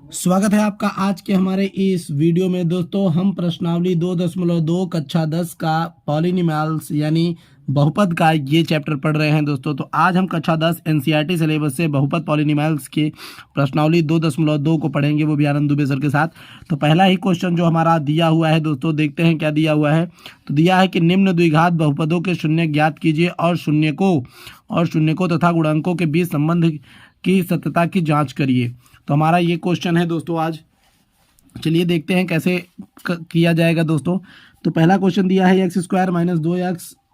स्वागत है आपका आज के हमारे इस वीडियो में। दोस्तों हम प्रश्नावली 2.2 कक्षा 10 का पॉलिनॉमियल्स यानी बहुपद का ये चैप्टर पढ़ रहे हैं दोस्तों। तो आज हम कक्षा 10 एनसीईआरटी सिलेबस से बहुपद पॉलिनॉमियल्स के प्रश्नावली 2.2 को पढ़ेंगे, वो भी आनंद दुबे सर के साथ। तो पहला ही क्वेश्चन जो हमारा दिया हुआ है दोस्तों, देखते हैं क्या दिया हुआ है। तो दिया है कि निम्न द्विघात बहुपदों के शून्य ज्ञात कीजिए और शून्य को तथा गुणांकों के बीच संबंध की सत्यता की जाँच करिए। तो हमारा ये क्वेश्चन है दोस्तों आज। चलिए देखते हैं कैसे किया जाएगा दोस्तों। तो पहला क्वेश्चन दिया है x² -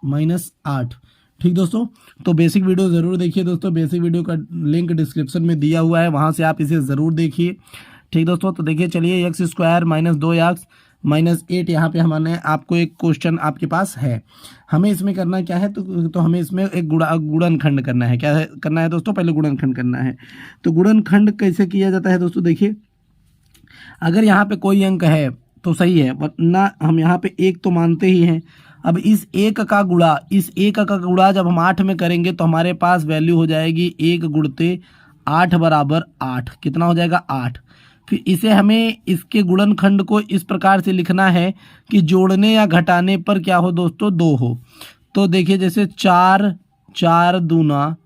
2x - 8। ठीक दोस्तों, तो बेसिक वीडियो ज़रूर देखिए दोस्तों। बेसिक वीडियो का लिंक डिस्क्रिप्शन में दिया हुआ है, वहाँ से आप इसे ज़रूर देखिए। ठीक दोस्तों, तो देखिए चलिए x² - 2x - 8 यहाँ पे हमने आपको एक क्वेश्चन आपके पास है। हमें इसमें करना क्या है, तो हमें इसमें एक गुणनखंड करना है। क्या है करना है दोस्तों? पहले गुणनखंड करना है। तो गुणनखंड कैसे किया जाता है दोस्तों? देखिए, अगर यहाँ पे कोई अंक है तो सही है, वरना हम यहाँ पे एक तो मानते ही हैं। अब इस एक का गुणा जब हम 8 में करेंगे तो हमारे पास वैल्यू हो जाएगी 1 × 8 = 8। कितना हो जाएगा? 8। फिर इसे हमें इसके गुणनखंड को इस प्रकार से लिखना है कि जोड़ने या घटाने पर क्या हो दोस्तों? 2 हो। तो देखिए जैसे 4 दूना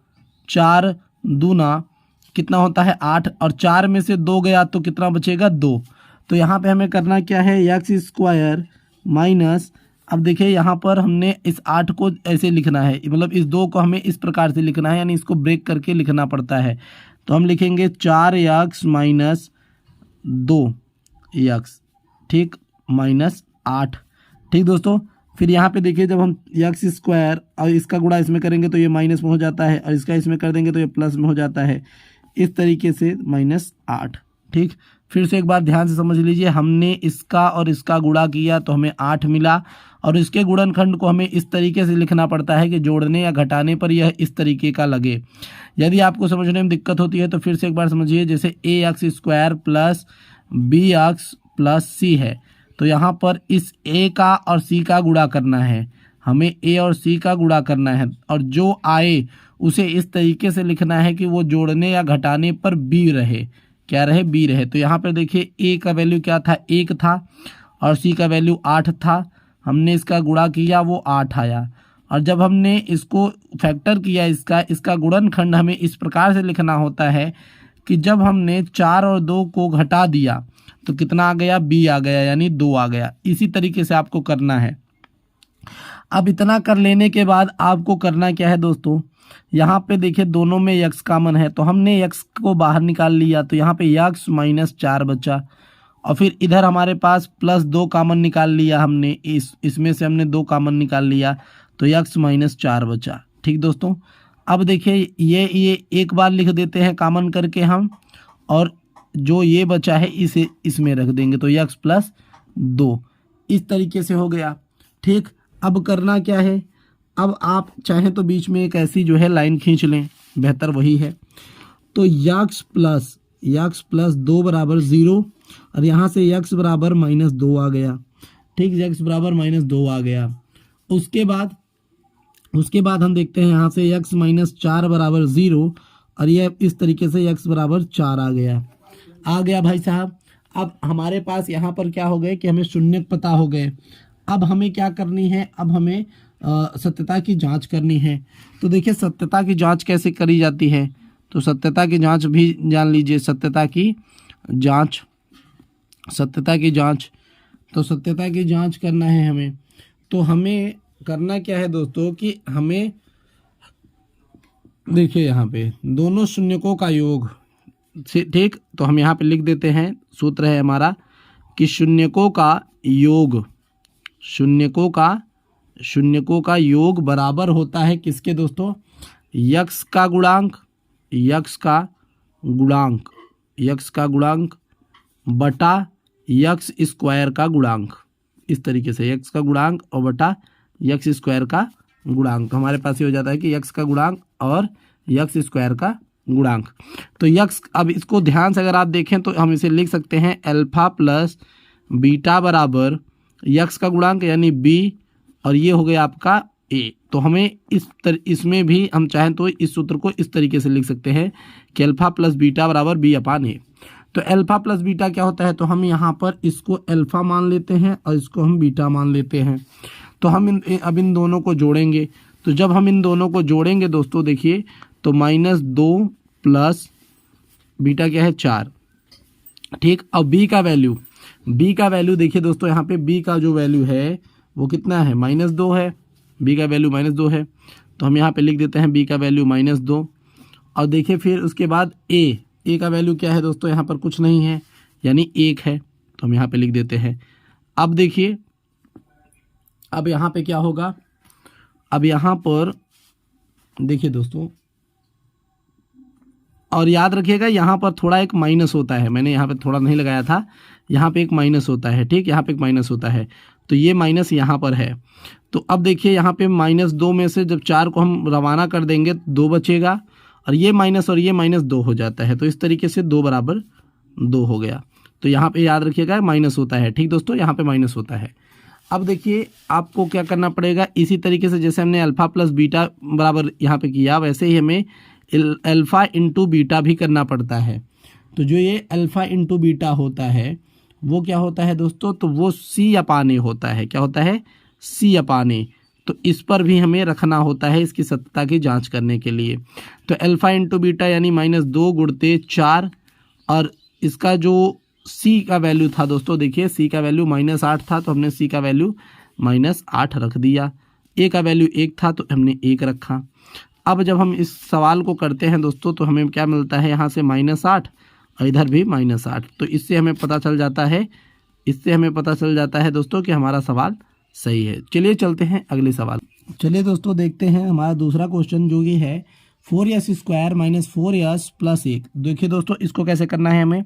कितना होता है? 8, और 4 में से 2 गया तो कितना बचेगा? 2। तो यहाँ पे हमें करना क्या है? x² माइनस, अब देखिए यहाँ पर हमने इस 8 को ऐसे लिखना है, मतलब इस 2 को हमें इस प्रकार से लिखना है, यानी इसको ब्रेक करके लिखना पड़ता है। तो हम लिखेंगे 4x - 2x, ठीक, -8। ठीक दोस्तों, फिर यहाँ पे देखिए जब हम x² और इसका गुणा इसमें करेंगे तो ये माइनस में हो जाता है, और इसका इसमें कर देंगे तो ये प्लस में हो जाता है। इस तरीके से -8। ठीक, फिर से एक बार ध्यान से समझ लीजिए। हमने इसका और इसका गुणा किया तो हमें 8 मिला, और इसके गुणनखंड को हमें इस तरीके से लिखना पड़ता है कि जोड़ने या घटाने पर यह इस तरीके का लगे। यदि आपको समझने में दिक्कत होती है तो फिर से एक बार समझिए। जैसे ax² + bx + c है, तो यहाँ पर इस a का और c का गुणा करना है। हमें a और c का गुणा करना है, और जो आए उसे इस तरीके से लिखना है कि वो जोड़ने या घटाने पर b रहे। क्या रहे? b रहे। तो यहाँ पर देखिए a का वैल्यू क्या था? 1 था, और c का वैल्यू 8 था। हमने इसका गुणा किया, वो 8 आया। और जब हमने इसको फैक्टर किया, इसका गुणनखंड हमें इस प्रकार से लिखना होता है कि जब हमने 4 और 2 को घटा दिया तो कितना आ गया? b आ गया, यानी 2 आ गया। इसी तरीके से आपको करना है। अब इतना कर लेने के बाद आपको करना क्या है दोस्तों? यहाँ पे देखिए दोनों में x कॉमन है, तो हमने x को बाहर निकाल लिया, तो यहाँ पे x - 4 बचा। और फिर इधर हमारे पास +2 कॉमन निकाल लिया हमने, इसमें से हमने 2 कॉमन निकाल लिया, तो x - 4 बचा। ठीक दोस्तों, अब देखिए ये एक बार लिख देते हैं कॉमन करके हम, और जो ये बचा है इसे इसमें रख देंगे, तो x + 2। इस तरीके से हो गया। ठीक, अब करना क्या है? अब आप चाहें तो बीच में एक ऐसी जो है लाइन खींच लें, बेहतर वही है। तो x + 2 = 0, और यहाँ से x = -2 आ गया। ठीक, x = -2 आ गया। उसके बाद हम देखते हैं यहाँ से x - 4 = 0, और ये इस तरीके से x = 4 आ गया भाई साहब। अब हमारे पास यहाँ पर क्या हो गए कि हमें शून्य पता हो गए। अब हमें क्या करनी है? अब हमें सत्यता की जांच करनी है। तो देखिए सत्यता की जांच कैसे करी जाती है, तो सत्यता की जांच भी जान लीजिए। सत्यता की जांच तो सत्यता की जांच करना है हमें। तो हमें करना क्या है दोस्तों कि हमें देखिए यहाँ पे दोनों शून्यकों का योग, ठीक, तो हम यहाँ पे लिख देते हैं। सूत्र है हमारा कि शून्यकों का योग बराबर होता है किसके दोस्तों? x का गुणांक बटा x² का गुणांक। इस तरीके से x का गुणांक और बटा x² का गुणांक। तो हमारे पास ये हो जाता है कि x का गुणांक और x² का गुणांक। तो x, अब इसको ध्यान से अगर आप देखें तो हम इसे लिख सकते हैं अल्फा + बीटा = x का गुणांक यानी b, और ये हो गया आपका a। तो हमें इसमें भी हम चाहें तो इस सूत्र को इस तरीके से लिख सकते हैं कि अल्फा + बीटा = b/a। तो अल्फा प्लस बीटा क्या होता है, तो हम यहाँ पर इसको अल्फा मान लेते हैं और इसको हम बीटा मान लेते हैं। तो हम अब इन दोनों को जोड़ेंगे। तो जब हम इन दोनों को जोड़ेंगे दोस्तों देखिए, तो -2 प्लस बीटा क्या है 4, ठीक। अब b का वैल्यू देखिए दोस्तों, यहाँ पे b का जो वैल्यू है वो कितना है, -2 है। b का वैल्यू -2 है, तो हम यहाँ पे लिख देते हैं b का वैल्यू -2। और देखिए फिर उसके बाद a का वैल्यू क्या है दोस्तों, यहाँ पर कुछ नहीं है यानी 1 है, तो हम यहाँ पे लिख देते हैं। अब देखिए, अब यहाँ पे क्या होगा, अब यहाँ पर देखिए दोस्तों, और याद रखिएगा यहाँ पर थोड़ा एक माइनस होता है, मैंने यहाँ पे थोड़ा नहीं लगाया था, यहाँ पे एक माइनस होता है, ठीक। यहाँ पे एक माइनस होता है, तो ये माइनस यहाँ पर है। तो अब देखिए यहाँ पे -2 में से जब 4 को हम रवाना कर देंगे 2 बचेगा, और ये माइनस 2 हो जाता है। तो इस तरीके से 2 बराबर 2 हो गया। तो यहाँ पे याद रखिएगा माइनस होता है, ठीक दोस्तों, यहाँ पे माइनस होता है। अब देखिए आपको क्या करना पड़ेगा, इसी तरीके से जैसे हमने अल्फ़ा प्लस बीटा बराबर यहाँ पे किया, वैसे ही हमें अल्फ़ा इंटू बीटा भी करना पड़ता है। तो जो ये अल्फ़ा इंटू बीटा होता है वो क्या होता है दोस्तों, तो वो C/A होता है। क्या होता है, C/A। तो इस पर भी हमें रखना होता है इसकी सत्यता की जांच करने के लिए। तो अल्फ़ा इंटू बीटा यानी -2 गुणते 4, और इसका जो C का वैल्यू था दोस्तों, देखिए C का वैल्यू -8 था, तो हमने C का वैल्यू -8 रख दिया। A का वैल्यू 1 था, तो हमने 1 रखा। अब जब हम इस सवाल को करते हैं दोस्तों, तो हमें क्या मिलता है, यहाँ से -8 और इधर भी -8। तो इससे हमें पता चल जाता है दोस्तों कि हमारा सवाल सही है। चलिए चलते हैं अगले सवाल। चलिए दोस्तों देखते हैं हमारा दूसरा क्वेश्चन, जो ये है 4s² - 4s + 1। देखिए दोस्तों इसको कैसे करना है हमें,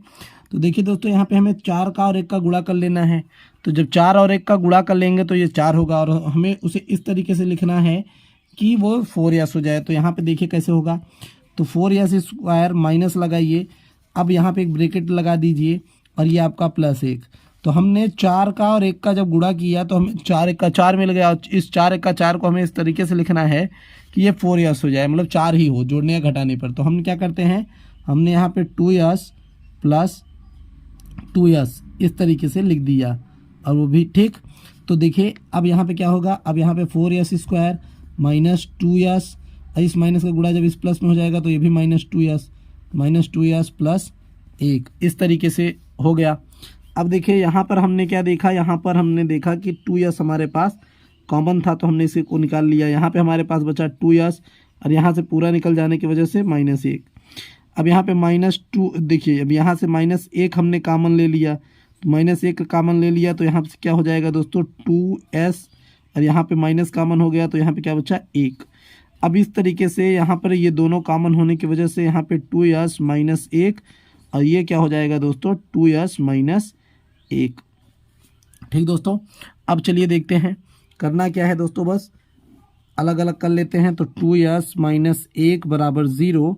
तो देखिए दोस्तों यहाँ पे हमें 4 का और 1 का गुणा कर लेना है। तो जब 4 और 1 का गुणा कर लेंगे तो ये 4 होगा, और हमें उसे इस तरीके से लिखना है कि वो 4s हो जाए। तो यहाँ पे देखिए कैसे होगा, तो 4s² माइनस लगाइए, अब यहाँ पे एक ब्रैकेट लगा दीजिए, और ये आपका +1। तो हमने 4 का और 1 का जब गुणा किया तो हमें 4 1 का 4 मिल गया, और इस 4 1 का 4 को हमें इस तरीके से लिखना है कि ये 4s हो जाए, मतलब 4 ही हो जोड़ने या घटाने पर। तो हम क्या करते हैं, हमने यहाँ पे 2s + 2s इस तरीके से लिख दिया, और वो भी ठीक। तो देखिए अब यहाँ पे क्या होगा, अब यहाँ पे 4s² - 2s, इस माइनस का गुणा जब इस प्लस में हो जाएगा तो ये भी -2s + 1 इस तरीके से हो गया। अब देखिए यहाँ पर हमने क्या देखा, यहाँ पर हमने देखा कि 2s हमारे पास कॉमन था, तो हमने इसे को निकाल लिया। यहाँ पे हमारे पास बचा 2s, और यहाँ से पूरा निकल जाने की वजह से -1। अब यहाँ पे -2 देखिए, अब यहाँ से -1 हमने कॉमन ले लिया, तो -1 कॉमन ले लिया, तो यहाँ से क्या हो जाएगा दोस्तों 2s, और यहाँ पे माइनस कॉमन हो गया, तो यहाँ पे क्या बचा 1। अब इस तरीके से यहाँ पर ये दोनों कॉमन होने की वजह से यहाँ पे 2s - 1, और ये क्या हो जाएगा दोस्तों 2s - 1, ठीक दोस्तों। अब चलिए देखते हैं करना क्या है दोस्तों, बस अलग अलग कर लेते हैं। तो 2s - 1 बराबर 0,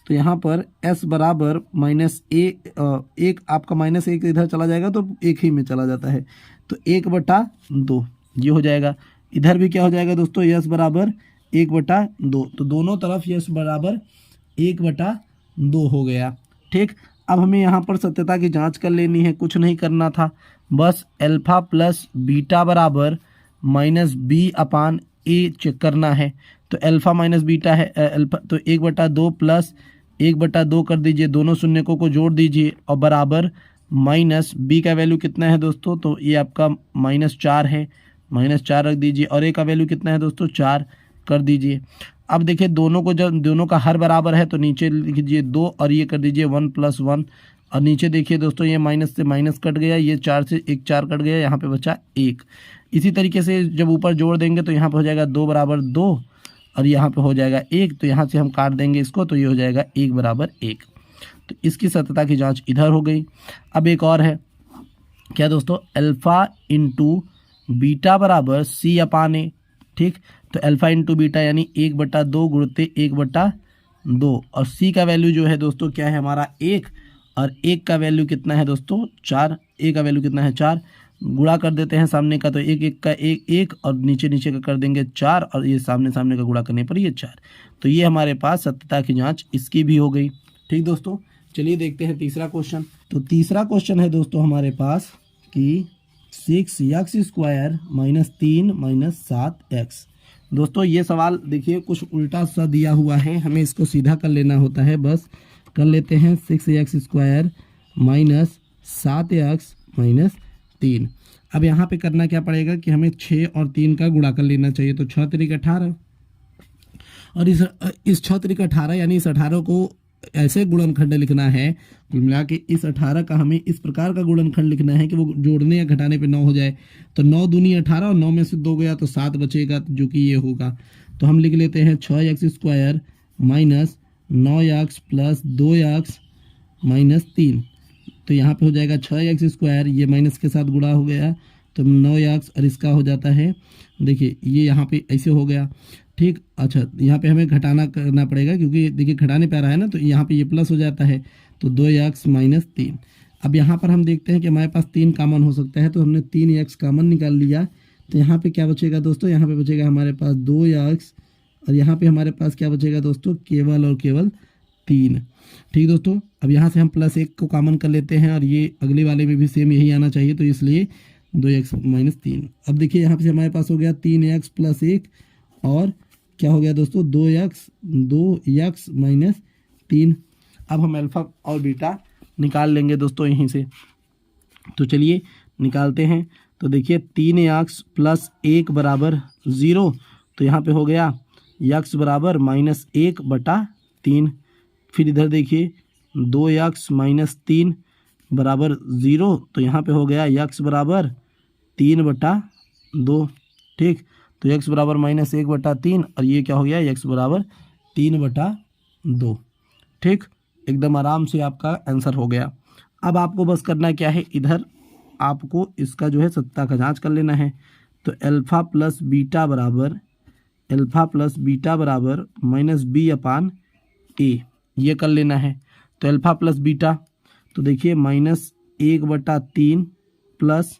तो यहाँ पर s बराबर -1 आपका -1 इधर चला जाएगा तो 1 ही में चला जाता है, तो 1/2 ये हो जाएगा। इधर भी क्या हो जाएगा दोस्तों, s बराबर 1/2, तो दोनों तरफ s बराबर 1/2 हो गया, ठीक। अब हमें यहाँ पर सत्यता की जांच कर लेनी है, कुछ नहीं करना था, बस अल्फ़ा प्लस बीटा बराबर -b/a चेक करना है। तो अल्फ़ा माइनस बीटा है अल्फ़ा, तो 1/2 प्लस 1/2 कर दीजिए, दोनों शून्यकों को जोड़ दीजिए, और बराबर -b का वैल्यू कितना है दोस्तों, तो ये आपका -4 है, -4 रख दीजिए, और a का वैल्यू कितना है दोस्तों 4 कर दीजिए। अब देखिए दोनों को जब दोनों का हर बराबर है तो नीचे लिख दीजिए 2, और ये कर दीजिए 1 + 1, और नीचे देखिए दोस्तों ये माइनस से माइनस कट गया, ये 4 से 1 4 कट गया, यहाँ पे बचा 1। इसी तरीके से जब ऊपर जोड़ देंगे तो यहाँ पे हो जाएगा 2 बराबर 2, और यहाँ पे हो जाएगा 1, तो यहाँ से हम काट देंगे इसको, तो ये हो जाएगा 1 बराबर 1। तो इसकी सत्यता की जाँच इधर हो गई। अब एक और है क्या दोस्तों, अल्फ़ा इंटू बीटा बराबर C/A, ठीक। तो अल्फ़ा इंटू बीटा यानी 1/2 गुणते 1/2, और C का वैल्यू जो है दोस्तों क्या है हमारा 1, और 1 का वैल्यू कितना है दोस्तों 4, A का वैल्यू कितना है 4, गुणा कर देते हैं सामने का, तो 1 1 का 1 1, और नीचे नीचे का कर देंगे 4, और ये सामने का गुणा करने पर ये 4। तो ये हमारे पास सत्यता की जाँच इसकी भी हो गई, ठीक दोस्तों। चलिए देखते हैं तीसरा क्वेश्चन। तो तीसरा क्वेश्चन है दोस्तों हमारे पास कि 6x² माइनस 3 माइनस 7x। दोस्तों ये सवाल देखिए कुछ उल्टा सा दिया हुआ है, हमें इसको सीधा कर लेना होता है। बस कर लेते हैं 6x² माइनस 7x माइनस 3। अब यहाँ पे करना क्या पड़ेगा कि हमें 6 और 3 का गुणा कर लेना चाहिए। तो 6 3 18 और इस 6 3 18 यानी इस 18 को ऐसे गुणनखंड लिखना है, कुल मिला के इस 18 का हमें इस प्रकार का गुणनखंड लिखना है कि वो जोड़ने या घटाने पे 9 हो जाए। तो 9 दूनी 18 और 9 में से 2 गया तो 7 बचेगा, जो कि ये होगा। तो हम लिख लेते हैं 6x² minus 9x plus 2x minus 3। तो यहाँ पे हो जाएगा 6x², ये माइनस के साथ गुणा हो गया तो 9x और इसका हो जाता है, देखिए ये यहाँ पे ऐसे हो गया, ठीक। अच्छा यहाँ पे हमें घटाना करना पड़ेगा क्योंकि देखिए घटाने पे आ रहा है ना, तो यहाँ पे ये प्लस हो जाता है, तो 2x माइनस 3। अब यहाँ पर हम देखते हैं कि हमारे पास 3 कॉमन हो सकता है, तो हमने 3x कॉमन निकाल लिया। तो यहाँ पे क्या बचेगा दोस्तों, यहाँ पे बचेगा हमारे पास 2x और यहाँ पे हमारे पास क्या बचेगा दोस्तों, केवल और केवल 3। ठीक दोस्तों, अब यहाँ से हम +1 को कॉमन कर लेते हैं और ये अगले वाले में भी सेम यही आना चाहिए, तो इसलिए 2x माइनस 3। अब देखिए यहाँ पे हमारे पास हो गया 3x प्लस 1 और क्या हो गया दोस्तों 2x माइनस 3। अब हम अल्फा और बीटा निकाल लेंगे दोस्तों यहीं से। तो चलिए निकालते हैं। तो देखिए 3x प्लस 1 बराबर 0, तो यहाँ पे हो गया x बराबर -1/3। फिर इधर देखिए 2x माइनस 3 बराबर 0, तो यहाँ पे हो गया x बराबर 3/2। ठीक, तो x बराबर -1/3 और ये क्या हो गया x बराबर 3/2। ठीक, एकदम आराम से आपका आंसर हो गया। अब आपको बस करना क्या है, इधर आपको इसका जो है सत्ता का जांच कर लेना है। तो अल्फ़ा प्लस बीटा बराबर -b/a ये कर लेना है। तो अल्फ़ा प्लस बीटा, तो देखिए -1/3 प्लस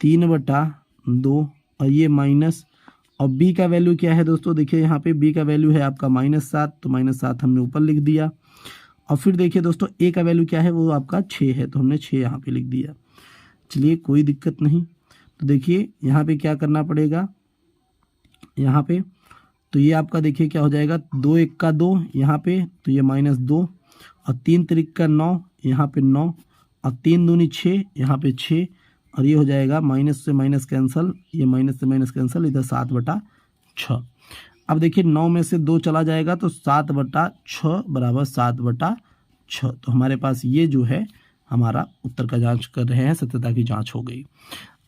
3/2 और ये माइनस, और b का वैल्यू क्या है दोस्तों, देखिए यहाँ पे b का वैल्यू है आपका -7, तो -7 हमने ऊपर लिख दिया। और फिर देखिए दोस्तों a का वैल्यू क्या है, वो आपका 6 है, तो हमने 6 यहाँ पे लिख दिया। चलिए कोई दिक्कत नहीं। तो देखिए यहाँ पे क्या करना पड़ेगा, यहाँ पे तो ये आपका देखिए क्या हो जाएगा, 2 1 का 2 यहाँ पे, तो ये -2 और 3 3 का 9 यहाँ पे 9 और 3 दूनी 6 यहाँ पे 6 और ये हो जाएगा माइनस से माइनस कैंसिल, ये माइनस से माइनस कैंसिल, इधर 7/6। अब देखिए 9 में से 2 चला जाएगा तो 7/6 बराबर 7/6। तो हमारे पास ये जो है हमारा उत्तर का जांच कर रहे हैं, सत्यता की जांच हो गई।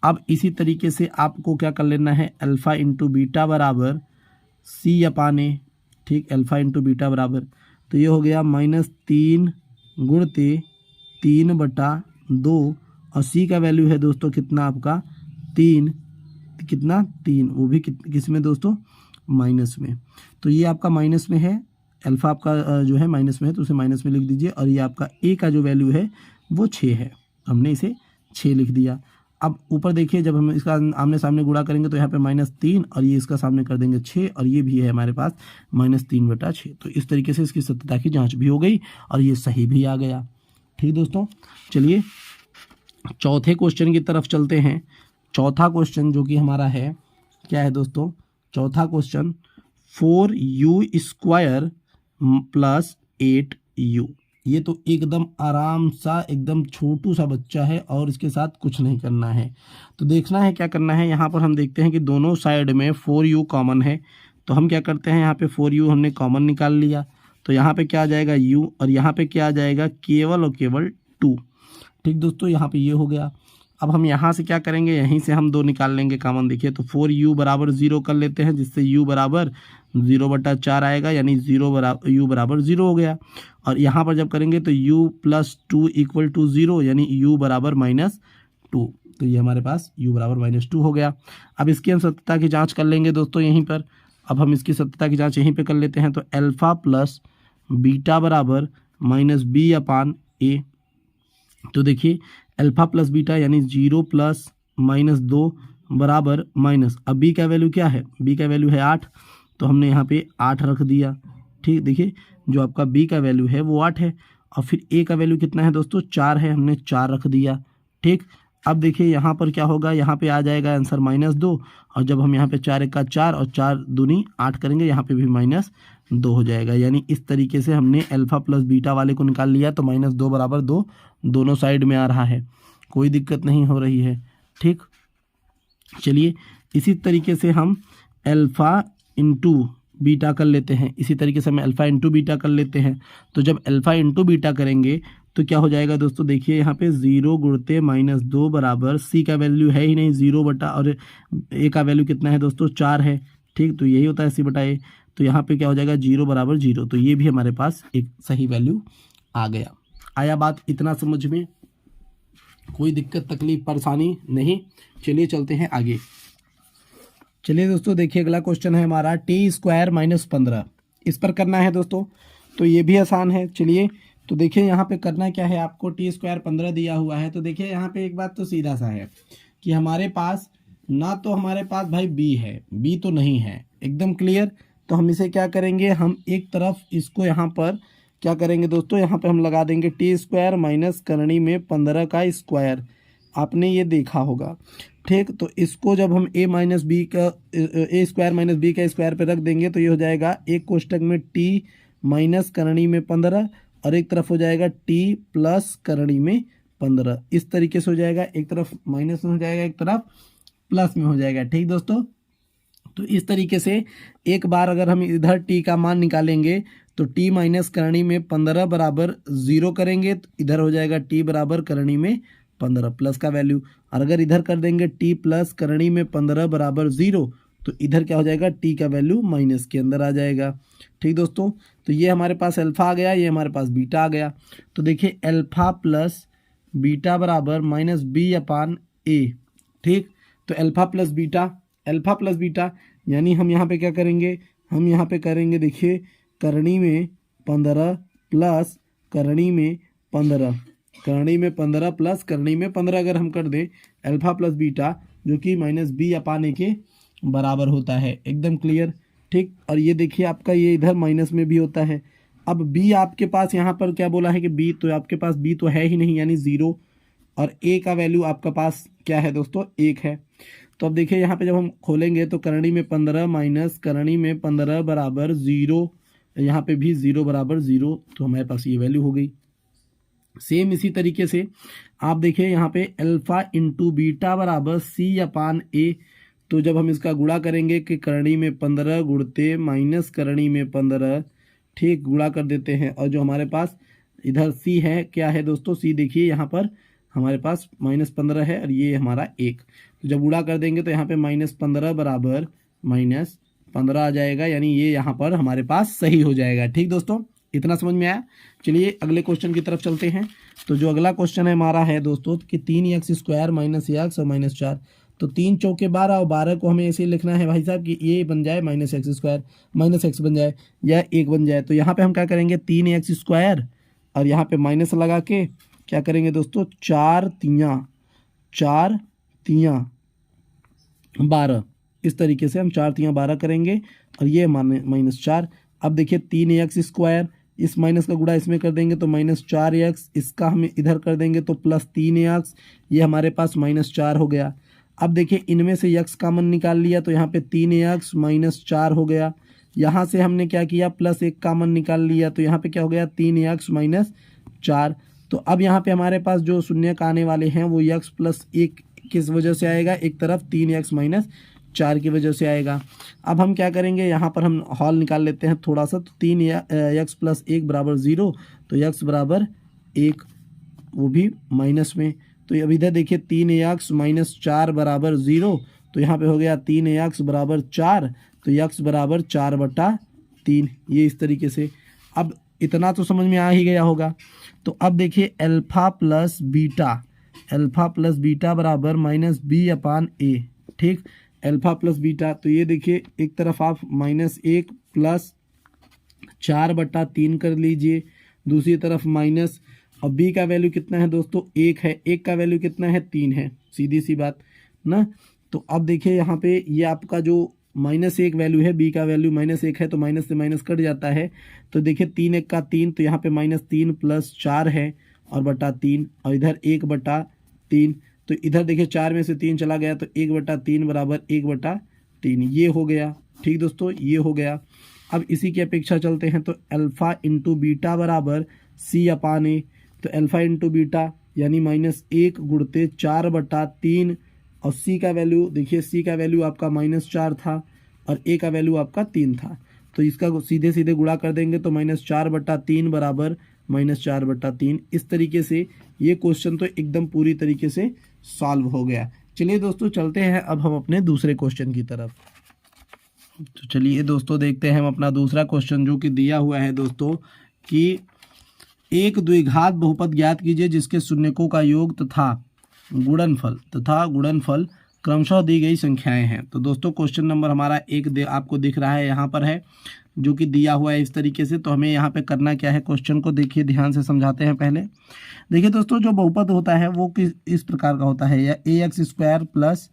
अब इसी तरीके से आपको क्या कर लेना है, अल्फ़ा इंटू बीटा बराबर c/a। ठीक, अल्फ़ा इंटू बीटा बराबर, तो ये हो गया -3 गुणते 3/2 और c का वैल्यू है दोस्तों कितना आपका 3, कितना 3, वो भी किस में दोस्तों, माइनस में। तो ये आपका माइनस में है, अल्फ़ा आपका जो है माइनस में है, तो उसे माइनस में लिख दीजिए। और ये आपका a का जो वैल्यू है वो 6 है, हमने इसे 6 लिख दिया। अब ऊपर देखिए जब हम इसका आमने सामने गुणा करेंगे तो यहाँ पे -3 और ये इसका सामने कर देंगे 6 और ये भी है हमारे पास -3/6। तो इस तरीके से इसकी सत्यता की जांच भी हो गई और ये सही भी आ गया। ठीक दोस्तों, चलिए चौथे क्वेश्चन की तरफ चलते हैं। चौथा क्वेश्चन जो कि हमारा है क्या है दोस्तों, चौथा क्वेश्चन 4u² प्लस 8u। ये तो एकदम आराम सा, एकदम छोटू सा बच्चा है और इसके साथ कुछ नहीं करना है। तो देखना है क्या करना है, यहाँ पर हम देखते हैं कि दोनों साइड में 4u कॉमन है। तो हम क्या करते हैं, यहाँ पे 4u हमने कॉमन निकाल लिया, तो यहाँ पे क्या आ जाएगा u और यहाँ पे क्या आ जाएगा केवल और केवल 2। ठीक दोस्तों, यहाँ पे ये हो गया। अब हम यहाँ से क्या करेंगे, यहीं से हम 2 निकाल लेंगे कॉमन। देखिए तो 4u बराबर 0 कर लेते हैं, जिससे u बराबर 0/4 आएगा, यानी u बराबर 0 हो गया। और यहाँ पर जब करेंगे तो u प्लस 2 इक्वल टू 0, यानी u बराबर -2। तो ये हमारे पास u बराबर -2 हो गया। अब इसकी हम सत्यता की जाँच कर लेंगे दोस्तों यहीं पर। अब हम इसकी सत्यता की जाँच यहीं पर कर लेते हैं। तो अल्फ़ा प्लस बीटा बराबर -b/a। तो देखिए अल्फ़ा प्लस बीटा यानी 0 प्लस -2 बराबर माइनस, अब b का वैल्यू क्या है, b का वैल्यू है 8, तो हमने यहाँ पे 8 रख दिया। ठीक, देखिए जो आपका b का वैल्यू है वो 8 है और फिर ए का वैल्यू कितना है दोस्तों, 4 है, हमने 4 रख दिया। ठीक, अब देखिए यहाँ पर क्या होगा, यहाँ पे आ जाएगा आंसर -2, और जब हम यहाँ पे 4 1 4 और 4 दूनी 8 करेंगे, यहाँ पे भी -2 हो जाएगा। यानी इस तरीके से हमने अल्फा प्लस बीटा वाले को निकाल लिया। तो -2 बराबर 2 दोनों साइड में आ रहा है, कोई दिक्कत नहीं हो रही है। ठीक, चलिए इसी तरीके से हम अल्फ़ा इंटू बीटा कर लेते हैं। इसी तरीके से हम अल्फ़ा इंटू बीटा कर लेते हैं। तो जब अल्फ़ा इंटू बीटा करेंगे तो क्या हो जाएगा दोस्तों, देखिए यहाँ पे 0 गुणते -2 बराबर सी का वैल्यू है ही नहीं 0 बटा, और ए का वैल्यू कितना है दोस्तों, 4 है। ठीक, तो यही होता है सी बटा ए। तो यहाँ पे क्या हो जाएगा, 0 बराबर 0। तो ये भी हमारे पास एक सही वैल्यू आ गया। आया बात इतना समझ में, कोई दिक्कत तकलीफ परेशानी नहीं। चलिए चलते हैं आगे। चलिए दोस्तों देखिए अगला क्वेश्चन है हमारा टी स्क्वायर -15, इस पर करना है दोस्तों। तो ये भी आसान है। चलिए तो देखिए यहाँ पे करना क्या है आपको, टी स्क्वायर 15 दिया हुआ है। तो देखिए यहाँ पे एक बात तो सीधा सा है कि हमारे पास ना तो हमारे पास भाई बी है, बी तो नहीं है, एकदम क्लियर। तो हम इसे क्या करेंगे, हम एक तरफ इसको यहाँ पर क्या करेंगे दोस्तों, यहाँ पे हम लगा देंगे टी स्क्वायर माइनस करनी में 15 का स्क्वायर। आपने ये देखा होगा। ठीक, तो इसको जब हम ए माइनस बी का ए स्क्वायर माइनस बी का स्क्वायर पे रख देंगे तो ये हो जाएगा एक कोष्टक में टी माइनस करनी में 15 और एक तरफ हो जाएगा टी प्लस करनी में 15। इस तरीके से हो जाएगा, एक तरफ माइनस में हो जाएगा, एक तरफ प्लस में हो जाएगा। ठीक दोस्तों, तो इस तरीके से एक बार अगर हम इधर टी का मान निकालेंगे तो टी माइनस करनी में 15 बराबर 0 करेंगे तो इधर हो जाएगा टी बराबर करनी में 15 प्लस का वैल्यू। और अगर इधर कर देंगे टी प्लस करनी में 15 बराबर 0 तो इधर क्या हो जाएगा, टी का वैल्यू माइनस के अंदर आ जाएगा। ठीक दोस्तों, तो ये हमारे पास अल्फा आ गया, ये हमारे पास बीटा आ गया। तो देखिए अल्फा प्लस बीटा बराबर -b/a। ठीक, तो अल्फा प्लस बीटा यानी हम यहाँ पे क्या करेंगे, हम यहाँ पे करेंगे देखिए करनी में 15 प्लस करनी में 15, करनी में 15 प्लस करनी में 15 अगर हम कर दें अल्फा प्लस बीटा जो कि -b/a के बराबर होता है। एकदम क्लियर। ठीक, और ये देखिए आपका ये इधर माइनस में भी होता है। अब b आपके पास यहाँ पर क्या बोला है कि b, तो आपके पास b तो है ही नहीं यानी 0, और a का वैल्यू आपका पास क्या है दोस्तों, 1 है। तो अब देखिए यहाँ पे जब हम खोलेंगे तो करनी में 15 माइनस करनी में 15 बराबर 0, यहाँ पे भी 0 बराबर 0, तो हमारे पास ये वैल्यू हो गई। सेम इसी तरीके से आप देखिए यहाँ पे अल्फा इंटू बीटा बराबर c/a। तो जब हम इसका गुणा करेंगे कि करनी में 15 गुणते माइनस करनी में 15, ठीक, गुणा कर देते हैं। और जो हमारे पास इधर c है, क्या है दोस्तों, c देखिए यहाँ पर हमारे पास -15 है और ये हमारा 1। तो जब गुणा कर देंगे तो यहाँ पे -15 बराबर -15 आ जाएगा, यानी ये यहाँ पर हमारे पास सही हो जाएगा। ठीक दोस्तों, इतना समझ में आया। चलिए अगले क्वेश्चन की तरफ चलते हैं। तो जो अगला क्वेश्चन है हमारा है दोस्तों कि 3x स्क्वायर माइनस x और -4। तो 3 चौके 12 और 12 को हमें ऐसे लिखना है भाई साहब कि ये बन जाए -x स्क्वायर, -x बन जाए या 1 बन जाए। तो यहाँ पे हम क्या करेंगे, 3x स्क्वायर और यहाँ पे माइनस लगा के क्या करेंगे दोस्तों, 4 तियाँ 12, इस तरीके से हम 4 तियाँ 12 करेंगे और ये -4। अब देखिए 3x स्क्वायर, इस माइनस का गुणा इसमें कर देंगे तो -4x, इसका हम इधर कर देंगे तो +3x, ये हमारे पास -4 हो गया। अब देखिए इनमें से x कॉमन निकाल लिया तो यहाँ पे 3x -4 हो गया। यहाँ से हमने क्या किया, +1 कॉमन निकाल लिया तो यहाँ पे क्या हो गया, 3x -4। तो अब यहाँ पे हमारे पास जो शून्यक आने वाले हैं वो x + 1 किस वजह से आएगा, एक तरफ 3x -4 की वजह से आएगा। अब हम क्या करेंगे, यहाँ पर हम हॉल निकाल लेते हैं थोड़ा सा। तो 3x + 1 बराबर 0, तो x बराबर 1, वो भी माइनस में। तो अब इधर देखिए 3x -4 बराबर 0, तो यहाँ पे हो गया 3x बराबर 4, तो x बराबर 4/3। ये इस तरीके से। अब इतना तो समझ में आ ही गया होगा। तो अब देखिए अल्फा प्लस बीटा बराबर -b/a। ठीक, अल्फा प्लस बीटा, तो ये देखिए एक तरफ आप -1 + 4/3 कर लीजिए, दूसरी तरफ माइनस। और b का वैल्यू कितना है दोस्तों, 1 है, 1 का वैल्यू कितना है, 3 है, सीधी सी बात ना। तो अब देखिए यहाँ पे ये आपका जो -1 वैल्यू है, बी का वैल्यू -1 है, तो माइनस से माइनस कट जाता है। तो देखिए 3 1 का 3, तो यहाँ पे -3 + 4 है और बटा 3, और इधर 1/3। तो इधर देखिए 4 में से 3 चला गया, तो 1/3 बराबर 1/3, ये हो गया। ठीक दोस्तों, ये हो गया। अब इसी की अपेक्षा चलते हैं, तो अल्फ़ा इंटू बीटा बराबर C/A। तो अल्फ़ा इंटू बीटा यानी -1 गुणते 4/3, और सी का वैल्यू देखिए, सी का वैल्यू आपका -4 था और ए का वैल्यू आपका 3 था। तो इसका सीधे सीधे गुणा कर देंगे तो -4/3 बराबर -4/3। इस तरीके से ये क्वेश्चन तो एकदम पूरी तरीके से सॉल्व हो गया। चलिए दोस्तों, चलते हैं अब हम अपने दूसरे क्वेश्चन की तरफ। तो चलिए दोस्तों, देखते हैं हम अपना दूसरा क्वेश्चन, जो कि दिया हुआ है दोस्तों कि एक द्विघात बहुपद ज्ञात कीजिए जिसके शून्यकों का योग तथा गुणनफल क्रमशः दी गई संख्याएं हैं। तो दोस्तों क्वेश्चन नंबर हमारा आपको दिख रहा है यहाँ पर है, जो कि दिया हुआ है इस तरीके से। तो हमें यहाँ पे करना क्या है, क्वेश्चन को देखिए ध्यान से समझाते हैं। पहले देखिए दोस्तों, जो बहुपद होता है वो इस प्रकार का होता है, या ax² +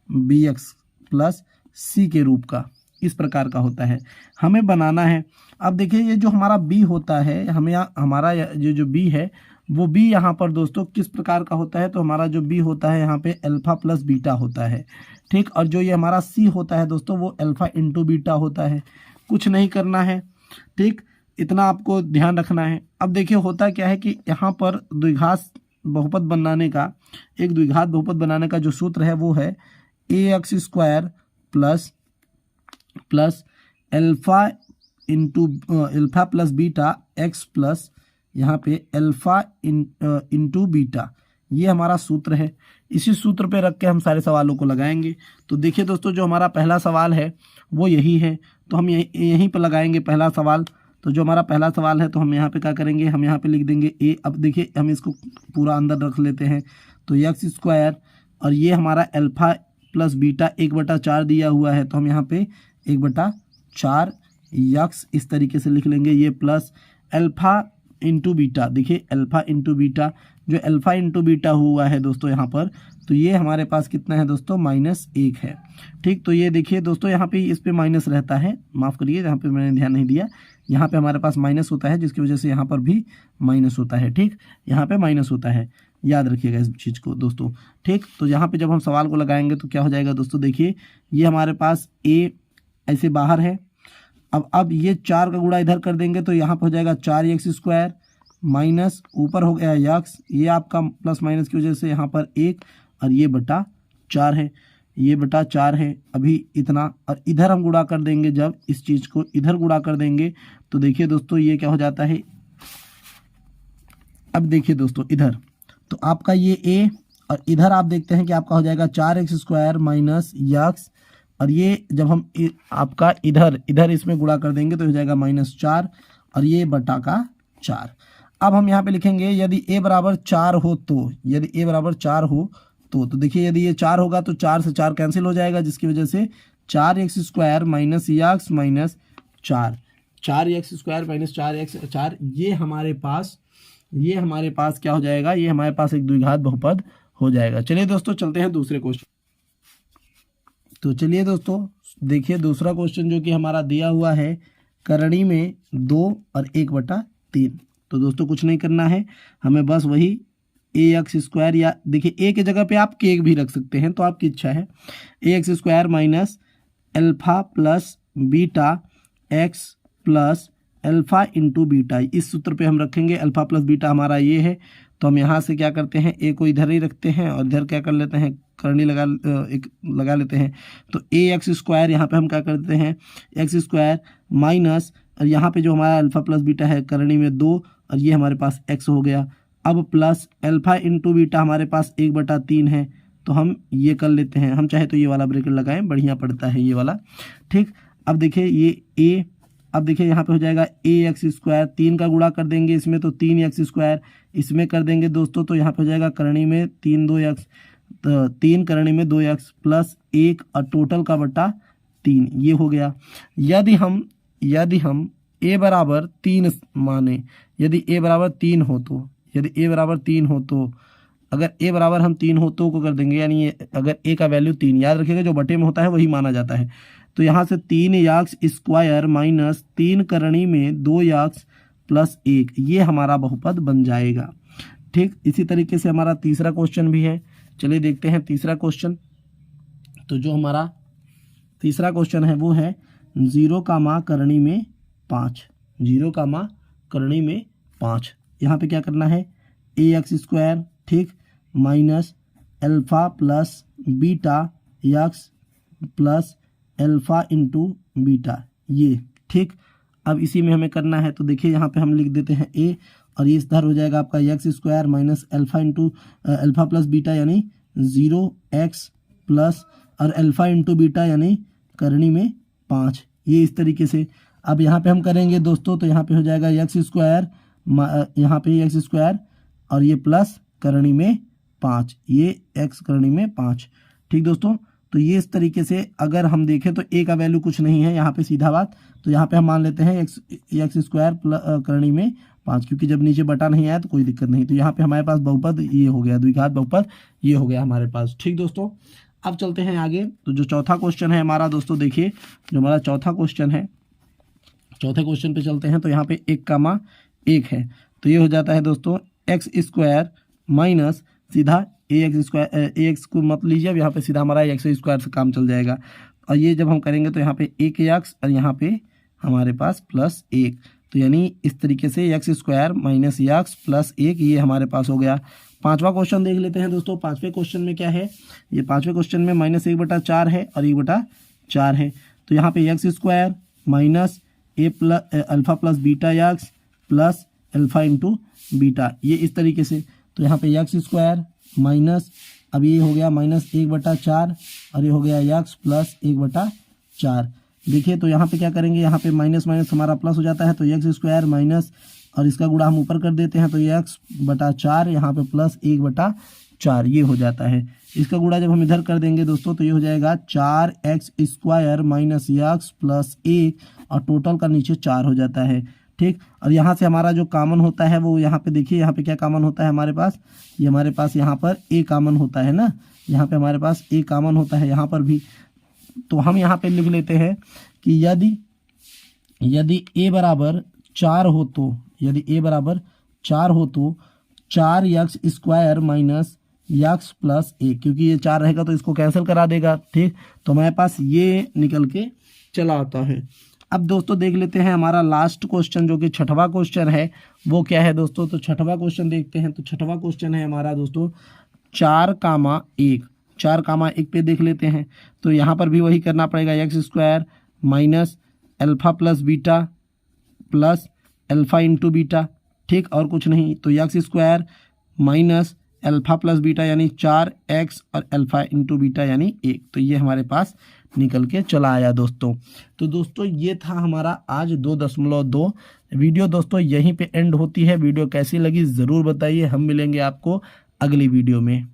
bx + c के रूप का, इस प्रकार का होता है, हमें बनाना है। अब देखिए ये जो हमारा b होता है, हमें हमारा जो b है वो b यहाँ पर दोस्तों किस प्रकार का होता है, तो हमारा जो b होता है यहाँ पे अल्फ़ा + बीटा होता है। ठीक, और जो ये हमारा c होता है दोस्तों वो अल्फ़ा इंटू बीटा होता है। कुछ नहीं करना है, ठीक, इतना आपको ध्यान रखना है। अब देखिए होता क्या है कि यहाँ पर द्विघात बहुपद बनाने का जो सूत्र है वो है ax² plus alpha + beta x plus यहाँ पे अल्फ़ा इंटू बीटा, ये हमारा सूत्र है। इसी सूत्र पे रख के हम सारे सवालों को लगाएंगे। तो देखिए दोस्तों, जो हमारा पहला सवाल है वो यही है, तो हम यहीं पर लगाएंगे पहला सवाल। तो जो हमारा पहला सवाल है, तो हम यहाँ पे क्या करेंगे, हम यहाँ पे लिख देंगे a। अब देखिए हम इसको पूरा अंदर रख लेते हैं, तो x² और ये हमारा अल्फ़ा + बीटा 1/4 दिया हुआ है, तो हम यहाँ पे 1/4 x इस तरीके से लिख लेंगे, ये प्लस अल्फ़ा इंटू बीटा। देखिए अल्फ़ा इंटू बीटा, जो अल्फ़ा इंटू बीटा हुआ है दोस्तों यहाँ पर, तो ये हमारे पास कितना है दोस्तों, -1 है। ठीक, तो ये देखिए दोस्तों यहाँ पे इस पे माइनस रहता है, माफ़ करिए यहाँ पे मैंने ध्यान नहीं दिया, यहाँ पे हमारे पास माइनस होता है, जिसकी वजह से यहाँ पर भी माइनस होता है। ठीक, यहाँ पे माइनस होता है, याद रखिएगा इस चीज़ को दोस्तों। ठीक, तो यहाँ पे जब हम सवाल को लगाएंगे तो क्या हो जाएगा दोस्तों, देखिए ये हमारे पास a ऐसे बाहर है। अब ये 4 का गुणा इधर कर देंगे तो यहाँ पर हो जाएगा 4x² माइनस ऊपर हो गया x, ये आपका प्लस माइनस की वजह से यहाँ पर 1, और ये बटा 4 है, ये बटा 4 है अभी इतना। और इधर हम गुणा कर देंगे, जब इस चीज़ को इधर गुणा कर देंगे तो देखिए दोस्तों ये क्या हो जाता है। अब देखिए दोस्तों इधर तो आपका ये a, और इधर आप देखते हैं कि आपका हो जाएगा 4x² माइनस x, और ये जब हम आपका इधर इसमें गुणा कर देंगे तो हो जाएगा -4, और ये बटा का 4। अब हम यहाँ पे लिखेंगे यदि a बराबर 4 हो तो, यदि a बराबर 4 हो तो देखिए यदि ये 4 होगा तो 4 से 4 कैंसिल हो जाएगा, जिसकी वजह से 4x² minus x minus 4x² minus 4 ये हमारे पास क्या हो जाएगा, ये हमारे पास एक द्विघात बहुपद हो जाएगा। चलिए दोस्तों, चलते हैं दूसरे क्वेश्चन। तो चलिए दोस्तों देखिए दूसरा क्वेश्चन, जो कि हमारा दिया हुआ है करणी में 2 और 1/3। तो दोस्तों कुछ नहीं करना है, हमें बस वही ax², या देखिए a की जगह पे आप k भी रख सकते हैं, तो आपकी इच्छा है, ax² minus alpha + beta x plus alpha into beta, इस सूत्र पे हम रखेंगे। अल्फ़ा + बीटा हमारा ये है, तो हम यहाँ से क्या करते हैं, a को इधर ही रखते हैं और इधर क्या कर लेते हैं, करनी लगा लेते हैं। तो ax² यहाँ पे हम क्या करते हैं, x² माइनस, और यहाँ पे जो हमारा अल्फ़ा + बीटा है करनी में 2, और ये हमारे पास x हो गया। अब प्लस अल्फ़ा इंटू बीटा हमारे पास 1/3 है, तो हम ये कर लेते हैं, हम चाहे तो ये वाला ब्रैकेट लगाएं, बढ़िया पड़ता है ये वाला। ठीक, अब देखिए ये a, अब देखिए यहाँ पे हो जाएगा ax², 3 का गुणा कर देंगे इसमें तो 3x² इसमें कर देंगे दोस्तों, तो यहाँ पे हो जाएगा करणी में 3 2x, तो 3 करणी में 2x प्लस 1 और टोटल का बटा 3, ये हो गया। यदि हम a बराबर 3 माने, यदि a बराबर 3 हो तो, अगर a बराबर हम 3 हो तो को कर देंगे, यानी अगर a का वैल्यू 3, याद रखिएगा जो बटे में होता है वही माना जाता है। तो यहाँ से 3 यक्स स्क्वायर माइनस 3 करणी में 2 यक्स प्लस 1, ये हमारा बहुपद बन जाएगा। ठीक, इसी तरीके से हमारा तीसरा क्वेश्चन भी है। चलिए देखते हैं तीसरा क्वेश्चन। तो जो हमारा तीसरा क्वेश्चन है वो है 0 करणी में 5, 0 करणी में 5। यहाँ पे क्या करना है, ax स्क्वायर, ठीक, minus alpha plus beta x plus alpha into beta, ये ठीक। अब इसी में हमें करना है, तो देखिए यहाँ पे हम लिख देते हैं a, और ये इधर हो जाएगा आपका x square minus alpha into alpha plus beta यानी 0x प्लस और अल्फ़ा इंटू बीटा यानी करणी में 5, ये इस तरीके से। अब यहाँ पे हम करेंगे दोस्तों, तो यहाँ पे हो जाएगा एक्स स्क्वायर, यहाँ पे एक्स स्क्वायर और ये प्लस करणी में 5, ये एक्स करणी में 5। ठीक दोस्तों, तो ये इस तरीके से अगर हम देखें तो a का वैल्यू कुछ नहीं है यहाँ पे, सीधा बात। तो यहाँ पे हम मान लेते हैं एक्स स्क्वायर करणी में 5, क्योंकि जब नीचे बटा नहीं आया तो कोई दिक्कत नहीं। तो यहाँ पे हमारे पास बहुपद ये हो गया, द्विघात बहुपद ये हो गया हमारे पास। ठीक दोस्तों, अब चलते हैं आगे। तो जो चौथा क्वेश्चन है हमारा दोस्तों, देखिए जो हमारा चौथा क्वेश्चन है, चौथे क्वेश्चन पे चलते हैं। तो यहाँ पे 1, है, तो ये हो जाता है दोस्तों एक्स स्क्वायर माइनस सीधा एक्स स्क्वायर, एक्स को मत लीजिए, अब यहाँ पे सीधा हमारा एक्स स्क्वायर से काम चल जाएगा। और ये जब हम करेंगे तो यहाँ पे 1 एक्स और यहाँ पे हमारे पास प्लस 1, तो यानी इस तरीके से x square minus x plus 1, ये हमारे पास हो गया। पांचवा क्वेश्चन देख लेते हैं दोस्तों। पांचवें क्वेश्चन में क्या है, ये पांचवें क्वेश्चन में -1/4 है और 1/4 है। तो यहाँ पे x square minus alpha plus beta x plus alpha into beta, ये इस तरीके से। तो यहाँ पे एक्स स्क्वायर माइनस, अब ये हो गया -1/4 और ये हो गया एक्स प्लस 1/4। देखिए तो यहाँ पे क्या करेंगे, यहाँ पे माइनस माइनस हमारा प्लस हो जाता है, तो एक्स स्क्वायर माइनस और इसका गुणा हम ऊपर कर देते हैं, तो ये x/4 यहाँ पे प्लस 1/4 ये हो जाता है। इसका गुणा जब हम इधर कर देंगे दोस्तों तो ये हो जाएगा 4x square minus x plus 1 और टोटल का नीचे 4 हो जाता है। ठीक, और यहाँ से हमारा जो कॉमन होता है वो यहाँ पे देखिए, यहाँ पे क्या कॉमन होता है हमारे पास, ये हमारे पास यहाँ पर a कॉमन होता है ना, यहाँ पे हमारे पास a कॉमन होता है यहाँ पर भी। तो हम यहाँ पे लिख लेते हैं कि यदि a बराबर 4 हो तो, यदि a बराबर 4 हो तो 4x square minus x plus 1, क्योंकि ये 4 रहेगा तो इसको कैंसिल करा देगा। ठीक, तो हमारे पास ये निकल के चला आता है। अब दोस्तों देख लेते हैं हमारा लास्ट क्वेश्चन जो कि छठवां क्वेश्चन है, वो क्या है दोस्तों। तो छठवां क्वेश्चन देखते हैं। तो छठवां क्वेश्चन है हमारा दोस्तों 4,1 पे देख लेते हैं। तो यहाँ पर भी वही करना पड़ेगा, x square minus alpha plus beta plus alpha into beta. ठीक, और कुछ नहीं, तो x square minus alpha plus beta यानी 4x और अल्फ़ा इंटू बीटा यानी 1। तो ये हमारे पास निकल के चला आया दोस्तों। तो दोस्तों ये था हमारा आज 2.2 वीडियो। दोस्तों यहीं पे एंड होती है। वीडियो कैसी लगी ज़रूर बताइए। हम मिलेंगे आपको अगली वीडियो में।